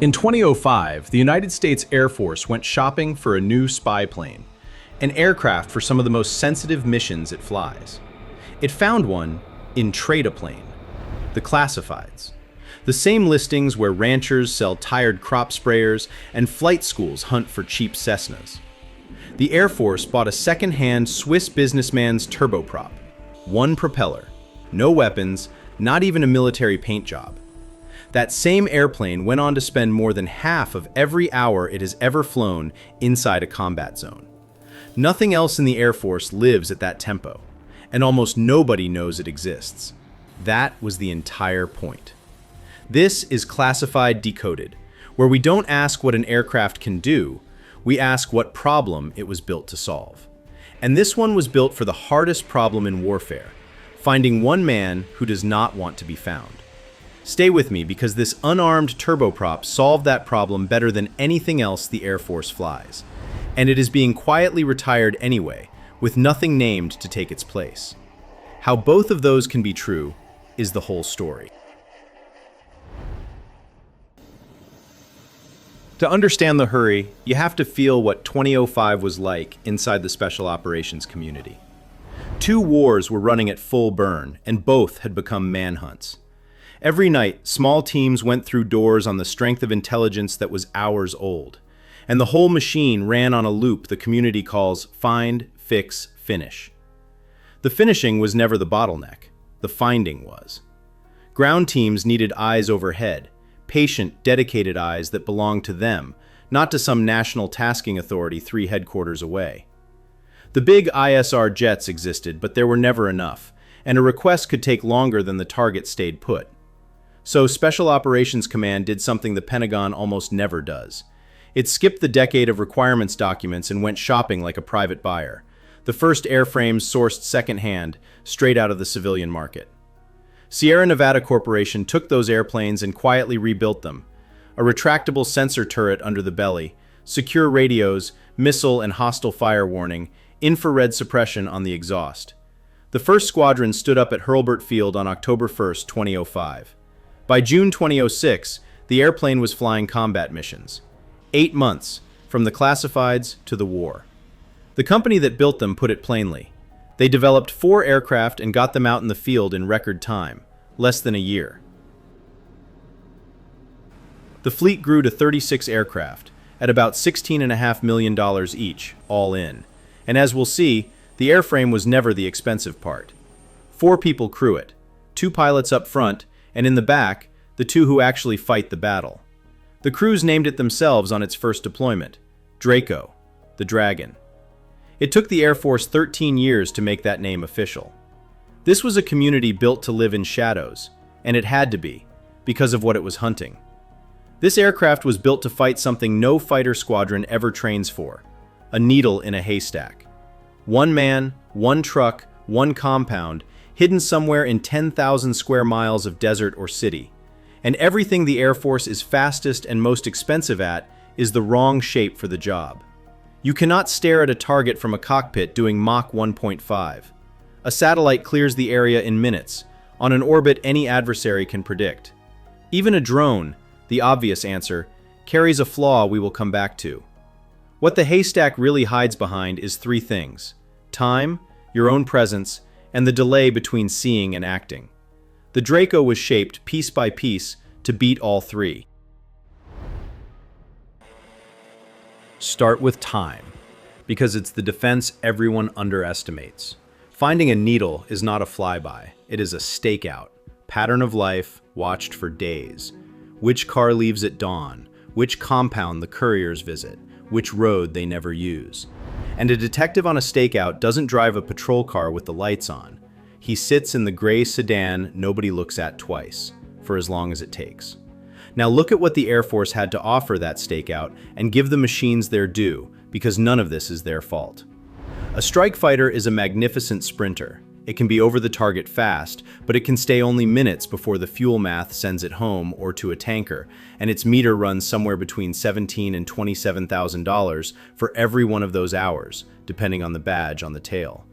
In 2005, the United States Air Force went shopping for a new spy plane, an aircraft for some of the most sensitive missions it flies. It found one in Trade-A-Plane, the classifieds. The same listings where ranchers sell tired crop sprayers and flight schools hunt for cheap Cessnas. The Air Force bought a second-hand Swiss businessman's turboprop. One propeller, no weapons, not even a military paint job. That same airplane went on to spend more than half of every hour it has ever flown inside a combat zone. Nothing else in the Air Force lives at that tempo, and almost nobody knows it exists. That was the entire point. This is Classified Decoded, where we don't ask what an aircraft can do, we ask what problem it was built to solve. And this one was built for the hardest problem in warfare, finding one man who does not want to be found. Stay with me because this unarmed turboprop solved that problem better than anything else the Air Force flies. And it is being quietly retired anyway, with nothing named to take its place. How both of those can be true is the whole story. To understand the hurry, you have to feel what 2005 was like inside the special operations community. Two wars were running at full burn, and both had become manhunts. Every night, small teams went through doors on the strength of intelligence that was hours old, and the whole machine ran on a loop the community calls find, fix, finish. The finishing was never the bottleneck, the finding was. Ground teams needed eyes overhead, patient, dedicated eyes that belonged to them, not to some national tasking authority 3 headquarters away. The big ISR jets existed, but there were never enough, and a request could take longer than the target stayed put. So Special Operations Command did something the Pentagon almost never does. It skipped the decade of requirements documents and went shopping like a private buyer. The first airframes sourced secondhand, straight out of the civilian market. Sierra Nevada Corporation took those airplanes and quietly rebuilt them. A retractable sensor turret under the belly, secure radios, missile and hostile fire warning, infrared suppression on the exhaust. The first squadron stood up at Hurlburt Field on October 1, 2005. By June 2006, the airplane was flying combat missions. 8 months, from the classifieds to the war. The company that built them put it plainly. They developed 4 aircraft and got them out in the field in record time, less than a year. The fleet grew to 36 aircraft, at about $16.5 million each, all in. And as we'll see, the airframe was never the expensive part. 4 people crew it, 2 pilots up front, and in the back, the 2 who actually fight the battle. The crews named it themselves on its first deployment, Draco, the Dragon. It took the Air Force 13 years to make that name official. This was a community built to live in shadows, and it had to be, because of what it was hunting. This aircraft was built to fight something no fighter squadron ever trains for, a needle in a haystack. One man, one truck, one compound, hidden somewhere in 10,000 square miles of desert or city. And everything the Air Force is fastest and most expensive at is the wrong shape for the job. You cannot stare at a target from a cockpit doing Mach 1.5. A satellite clears the area in minutes, on an orbit any adversary can predict. Even a drone, the obvious answer, carries a flaw we will come back to. What the haystack really hides behind is 3 things: time, your own presence, and the delay between seeing and acting. The Draco was shaped piece by piece to beat all 3. Start with time, because it's the defense everyone underestimates. Finding a needle is not a flyby, it is a stakeout. Pattern of life, watched for days. Which car leaves at dawn, which compound the couriers visit, which road they never use. And a detective on a stakeout doesn't drive a patrol car with the lights on. He sits in the gray sedan nobody looks at twice, for as long as it takes. Now look at what the Air Force had to offer that stakeout and give the machines their due, because none of this is their fault. A strike fighter is a magnificent sprinter. It can be over the target fast, but it can stay only minutes before the fuel math sends it home or to a tanker, and its meter runs somewhere between $17,000 and $27,000 for every one of those hours, depending on the badge on the tail.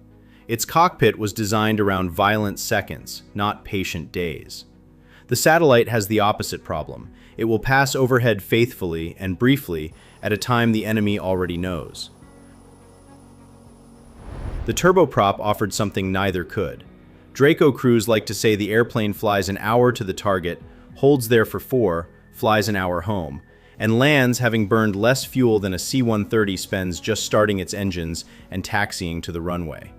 Its cockpit was designed around violent seconds, not patient days. The satellite has the opposite problem. It will pass overhead faithfully and briefly at a time the enemy already knows. The turboprop offered something neither could. Draco crews like to say the airplane flies an hour to the target, holds there for 4, flies an hour home, and lands having burned less fuel than a C-130 spends just starting its engines and taxiing to the runway.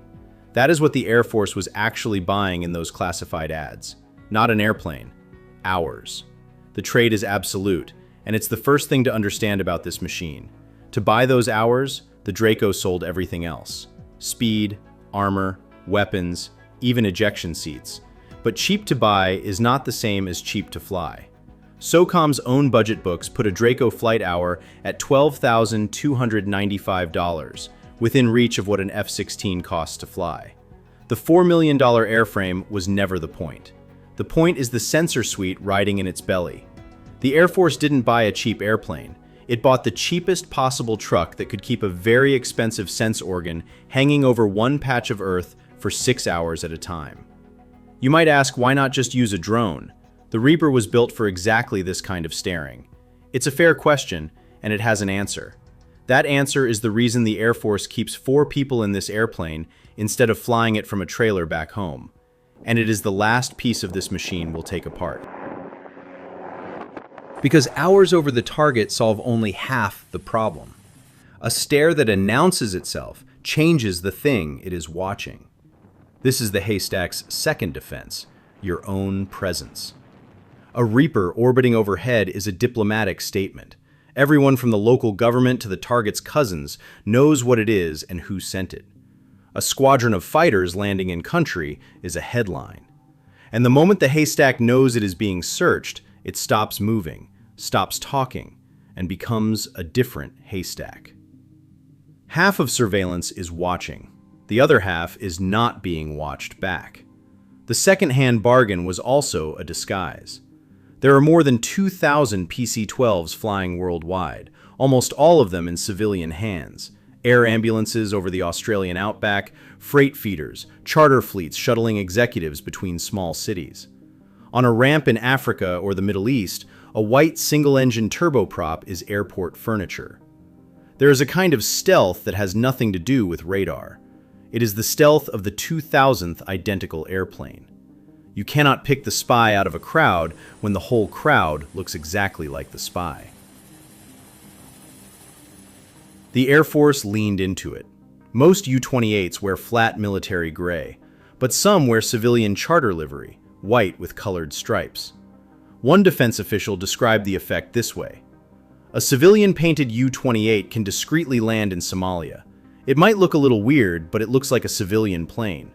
That is what the Air Force was actually buying in those classified ads. Not an airplane. Hours. The trade is absolute, and it's the first thing to understand about this machine. To buy those hours, the Draco sold everything else. Speed, armor, weapons, even ejection seats. But cheap to buy is not the same as cheap to fly. SOCOM's own budget books put a Draco flight hour at $12,295, within reach of what an F-16 costs to fly. The $4 million airframe was never the point. The point is the sensor suite riding in its belly. The Air Force didn't buy a cheap airplane. It bought the cheapest possible truck that could keep a very expensive sense organ hanging over one patch of Earth for 6 hours at a time. You might ask, why not just use a drone? The Reaper was built for exactly this kind of staring. It's a fair question, and it has an answer. That answer is the reason the Air Force keeps 4 people in this airplane instead of flying it from a trailer back home. And it is the last piece of this machine we'll take apart. Because hours over the target solve only half the problem. A stare that announces itself changes the thing it is watching. This is the haystack's second defense, your own presence. A Reaper orbiting overhead is a diplomatic statement. Everyone from the local government to the target's cousins knows what it is and who sent it. A squadron of fighters landing in country is a headline. And the moment the haystack knows it is being searched, it stops moving, stops talking, and becomes a different haystack. Half of surveillance is watching. The other half is not being watched back. The second-hand bargain was also a disguise. There are more than 2,000 PC-12s flying worldwide, almost all of them in civilian hands. Air ambulances over the Australian outback, freight feeders, charter fleets shuttling executives between small cities. On a ramp in Africa or the Middle East, a white single-engine turboprop is airport furniture. There is a kind of stealth that has nothing to do with radar. It is the stealth of the 2,000th identical airplane. You cannot pick the spy out of a crowd when the whole crowd looks exactly like the spy. The Air Force leaned into it. Most U-28s wear flat military gray, but some wear civilian charter livery, white with colored stripes. One defense official described the effect this way. A civilian-painted U-28 can discreetly land in Somalia. It might look a little weird, but it looks like a civilian plane.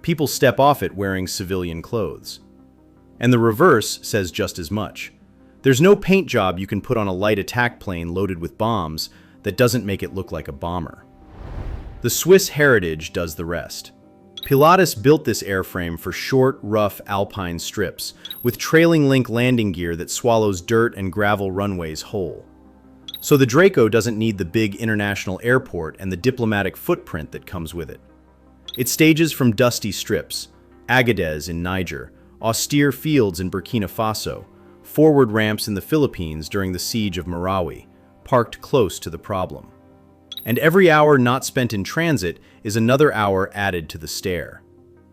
People step off it wearing civilian clothes. And the reverse says just as much. There's no paint job you can put on a light attack plane loaded with bombs that doesn't make it look like a bomber. The Swiss heritage does the rest. Pilatus built this airframe for short, rough alpine strips, with trailing link landing gear that swallows dirt and gravel runways whole. So the Draco doesn't need the big international airport and the diplomatic footprint that comes with it. It stages from dusty strips, Agadez in Niger, austere fields in Burkina Faso, forward ramps in the Philippines during the siege of Marawi, parked close to the problem. And every hour not spent in transit is another hour added to the stare.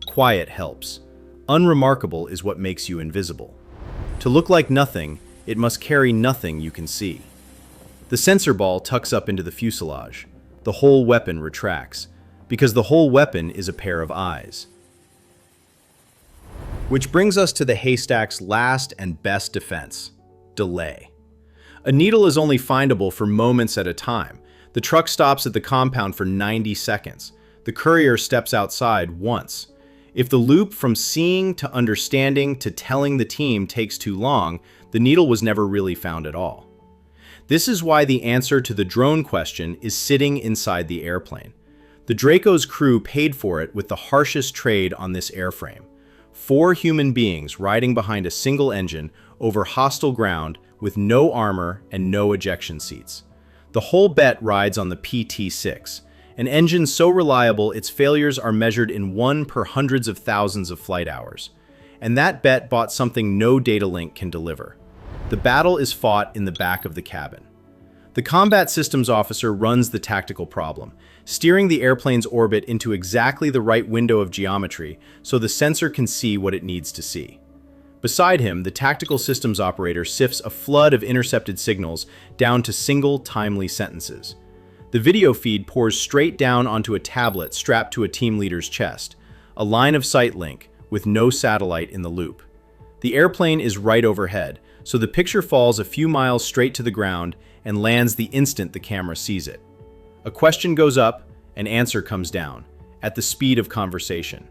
Quiet helps. Unremarkable is what makes you invisible. To look like nothing, it must carry nothing you can see. The sensor ball tucks up into the fuselage. The whole weapon retracts, because the whole weapon is a pair of eyes. Which brings us to the haystack's last and best defense: delay. A needle is only findable for moments at a time. The truck stops at the compound for 90 seconds. The courier steps outside once. If the loop from seeing to understanding to telling the team takes too long, the needle was never really found at all. This is why the answer to the drone question is sitting inside the airplane. The Draco's crew paid for it with the harshest trade on this airframe. 4 human beings riding behind a single engine over hostile ground with no armor and no ejection seats. The whole bet rides on the PT-6, an engine so reliable its failures are measured in 1 per hundreds of thousands of flight hours. and that bet bought something no data link can deliver. The battle is fought in the back of the cabin. The combat systems officer runs the tactical problem, steering the airplane's orbit into exactly the right window of geometry so the sensor can see what it needs to see. Beside him, the tactical systems operator sifts a flood of intercepted signals down to single, timely sentences. The video feed pours straight down onto a tablet strapped to a team leader's chest, a line of sight link with no satellite in the loop. The airplane is right overhead, so the picture falls a few miles straight to the ground and lands the instant the camera sees it. A question goes up, an answer comes down, at the speed of conversation.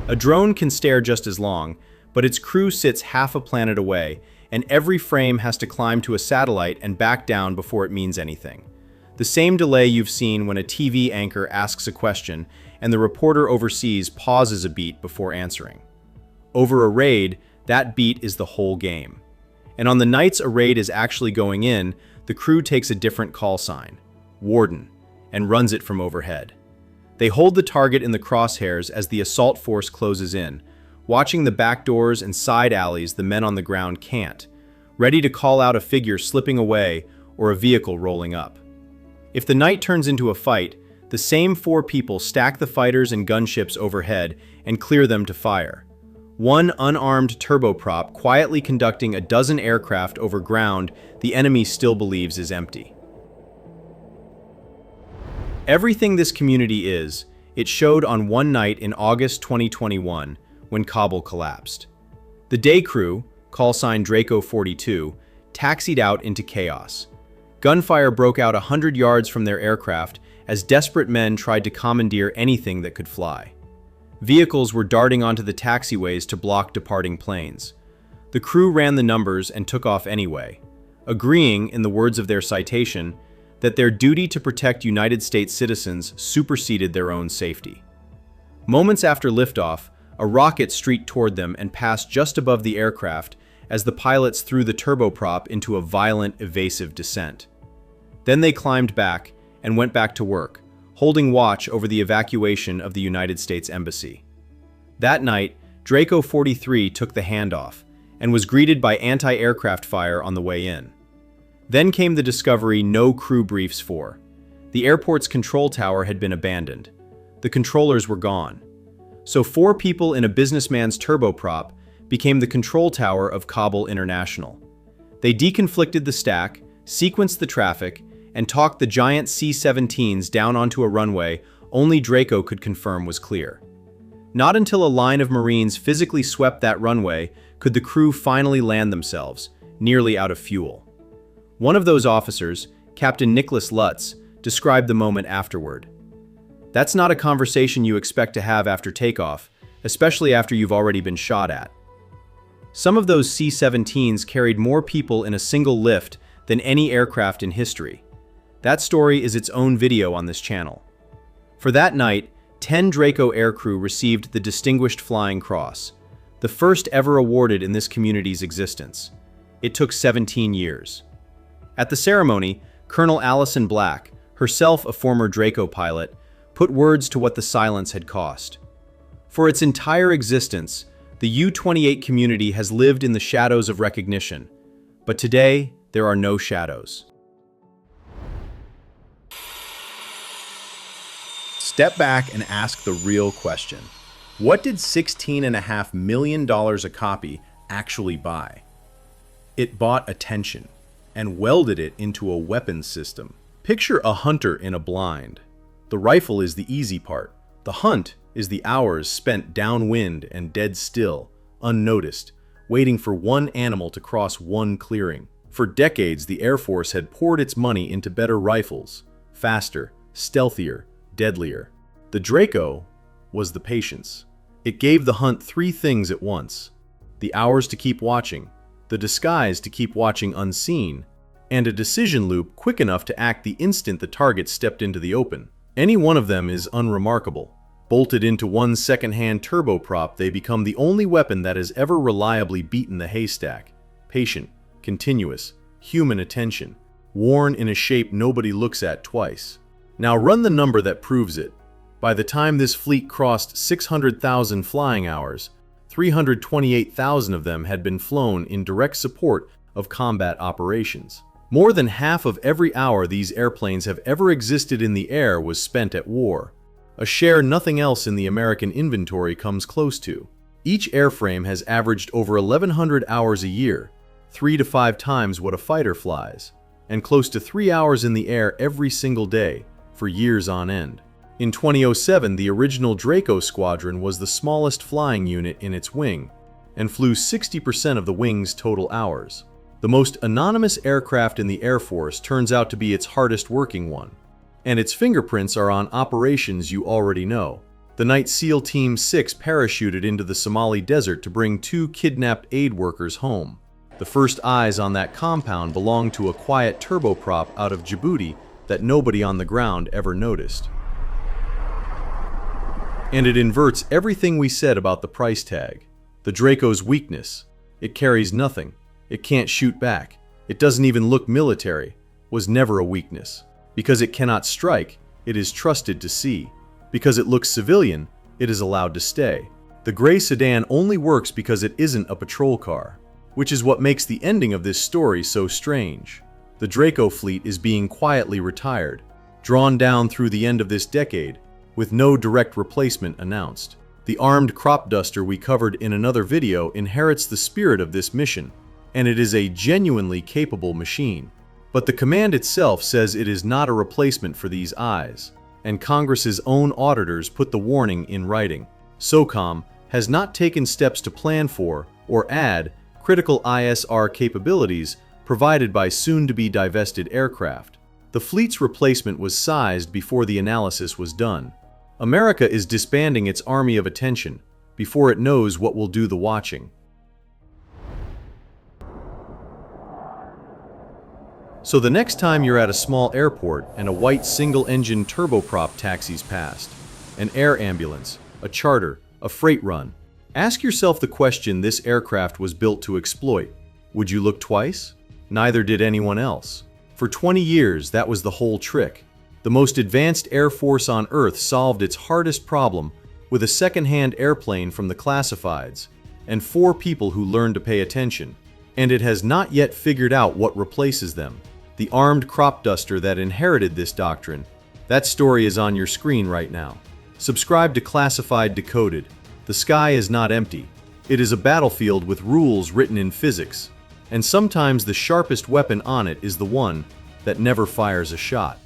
A drone can stare just as long, but its crew sits half a planet away, and every frame has to climb to a satellite and back down before it means anything. The same delay you've seen when a TV anchor asks a question and the reporter overseas pauses a beat before answering. Over a raid, that beat is the whole game. And on the nights a raid is actually going in, the crew takes a different call sign, Warden, and runs it from overhead. They hold the target in the crosshairs as the assault force closes in, watching the back doors and side alleys the men on the ground can't, ready to call out a figure slipping away or a vehicle rolling up. If the night turns into a fight, the same 4 people stack the fighters and gunships overhead and clear them to fire. One unarmed turboprop quietly conducting a dozen aircraft over ground the enemy still believes is empty. Everything this community is, it showed on one night in August 2021 when Kabul collapsed. The day crew, callsign Draco 42, taxied out into chaos. Gunfire broke out 100 yards from their aircraft as desperate men tried to commandeer anything that could fly. Vehicles were darting onto the taxiways to block departing planes. The crew ran the numbers and took off anyway, agreeing, in the words of their citation, that their duty to protect United States citizens superseded their own safety. Moments after liftoff, a rocket streaked toward them and passed just above the aircraft as the pilots threw the turboprop into a violent, evasive descent. Then they climbed back and went back to work, holding watch over the evacuation of the United States Embassy. That night, Draco 43 took the handoff and was greeted by anti-aircraft fire on the way in. Then came the discovery no crew briefs for. The airport's control tower had been abandoned. The controllers were gone. So 4 people in a businessman's turboprop became the control tower of Kabul International. They deconflicted the stack, sequenced the traffic, and talked the giant C-17s down onto a runway only Draco could confirm was clear. Not until a line of Marines physically swept that runway could the crew finally land themselves, nearly out of fuel. One of those officers, Captain Nicholas Lutz, described the moment afterward. "That's not a conversation you expect to have after takeoff, especially after you've already been shot at." Some of those C-17s carried more people in a single lift than any aircraft in history. That story is its own video on this channel. For that night, 10 Draco aircrew received the Distinguished Flying Cross, the first ever awarded in this community's existence. It took 17 years. At the ceremony, Colonel Allison Black, herself a former Draco pilot, put words to what the silence had cost. For its entire existence, the U-28 community has lived in the shadows of recognition, but today there are no shadows. Step back and ask the real question. What did $16.5 million a copy actually buy? It bought attention and welded it into a weapons system. Picture a hunter in a blind. The rifle is the easy part. The hunt is the hours spent downwind and dead still, unnoticed, waiting for one animal to cross one clearing. For decades, the Air Force had poured its money into better rifles, faster, stealthier, deadlier. The Draco was the patience. It gave the hunt 3 things at once: the hours to keep watching, the disguise to keep watching unseen, and a decision loop quick enough to act the instant the target stepped into the open. Any one of them is unremarkable. Bolted into one secondhand turboprop, they become the only weapon that has ever reliably beaten the haystack. Patient, continuous, human attention, worn in a shape nobody looks at twice. Now run the number that proves it. By the time this fleet crossed 600,000 flying hours, 328,000 of them had been flown in direct support of combat operations. More than half of every hour these airplanes have ever existed in the air was spent at war, a share nothing else in the American inventory comes close to. Each airframe has averaged over 1,100 hours a year, 3 to 5 times what a fighter flies, and close to 3 hours in the air every single day, for years on end. In 2007, the original Draco squadron was the smallest flying unit in its wing, and flew 60% of the wing's total hours. The most anonymous aircraft in the Air Force turns out to be its hardest working one, and its fingerprints are on operations you already know. The Night SEAL Team 6 parachuted into the Somali desert to bring 2 kidnapped aid workers home. The first eyes on that compound belonged to a quiet turboprop out of Djibouti that nobody on the ground ever noticed. And it inverts everything we said about the price tag. The Draco's weakness: it carries nothing, it can't shoot back, it doesn't even look military, was never a weakness. Because it cannot strike, it is trusted to sea. Because it looks civilian, it is allowed to stay. The gray sedan only works because it isn't a patrol car, which is what makes the ending of this story so strange. The Draco fleet is being quietly retired, drawn down through the end of this decade, with no direct replacement announced. The armed crop duster we covered in another video inherits the spirit of this mission, and it is a genuinely capable machine. But the command itself says it is not a replacement for these eyes, and Congress's own auditors put the warning in writing. SOCOM has not taken steps to plan for or add critical ISR capabilities provided by soon-to-be divested aircraft. The fleet's replacement was sized before the analysis was done. America is disbanding its army of attention before it knows what will do the watching. So the next time you're at a small airport and a white single-engine turboprop taxis past, an air ambulance, a charter, a freight run, ask yourself the question this aircraft was built to exploit. Would you look twice? Neither did anyone else. For 20 years, that was the whole trick. The most advanced air force on Earth solved its hardest problem with a second-hand airplane from the classifieds and 4 people who learned to pay attention. And it has not yet figured out what replaces them. The armed crop duster that inherited this doctrine. That story is on your screen right now. Subscribe to Classified Decoded. The sky is not empty. It is a battlefield with rules written in physics. And sometimes the sharpest weapon on it is the one that never fires a shot.